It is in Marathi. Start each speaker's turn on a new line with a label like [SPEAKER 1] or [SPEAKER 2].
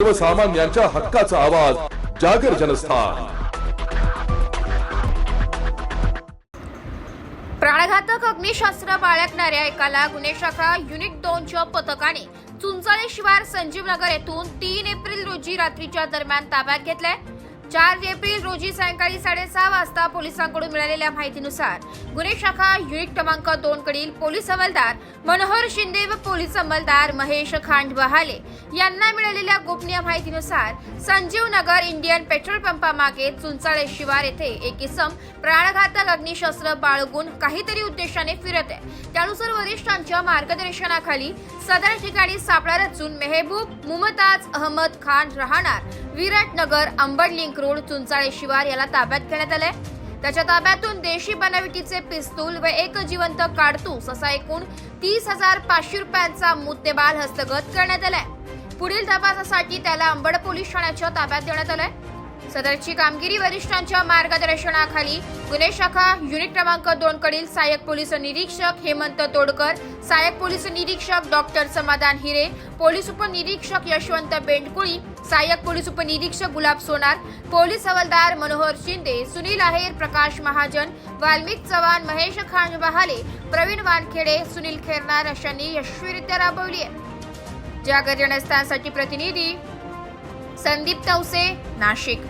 [SPEAKER 1] सर्वसामान्यांच्या हक्काचा आवाज जागर जनस्थान।
[SPEAKER 2] प्राणघातक अग्निशस्त्र बाळगणाऱ्या एकाला गुन्हे शाखा युनिट 2च्या पथकाने चुंचाळे शिवार संजीवनगर येथून 3 एप्रिल रोजी रात्रीच्या दरम्यान ताब्यात घेतले। 4 एप्रिल रोजी सायंकाळी 6:30 वाजता पोलिसांकडून मिळालेल्या माहितीनुसार गुन्हे शाखा युनिट क्रमांक 2 कडील पोलीस हवालदार मनोहर शिंदे व पोलीस अंमलदार महेश खांडबहाले यांना मिळालेल्या गोपनीय माहितीनुसार संजीवनगर इंडियन पेट्रोल पंपामागे चुंचाळे शिवार येथे एक इसम प्राणघातक अग्निशस्त्र बाळगून काहीतरी उद्देशाने फिरत आहे। त्यानुसार वरिष्ठांच्या मार्गदर्शनाखाली सदर ठिकाणी सापळा रचून मेहबूब मुमताज अहमद खान राहणार विराटनगर अंबड लिंक रोड चुंचाळे शिवार याला ताब्यात घेण्यात आले। त्याच्या ताब्यातून देशी बनावटीचे पिस्तूल व एक जिवंत काडतूस असा एकूण 30,500 रुपयांचा मुद्देमाल हस्तगत करण्यात आलाय। पुढील तपासासाठी त्याला अंबड पोलीस ठाण्याच्या ताब्यात देण्यात आलंय। सदरची कामगिरी वरिष्ठांच्या मार्गदर्शनाखाली गुन्हे शाखा युनिट क्रमांक 2 कडील सहाय्यक पोलीस निरीक्षक हेमंत तोडकर, सहाय्यक पोलीस निरीक्षक डॉक्टर समाधान हिरे, पोलीस उपनिरीक्षक यशवंत बेंडकुळी, सहाय्यक पोलीस उपनिरीक्षक गुलाब सोनार, पोलीस हवालदार मनोहर शिंदे, सुनील आहेर, प्रकाश महाजन, वाल्मिक चव्हाण, महेश खांडबहाले, प्रवीण वानखेडे, सुनील खेरनार अशांनी यशस्वीरित्या राबवली आहे। जागर जनस्थानसाठी प्रतिनिधी संदीप तवसे, नाशिक।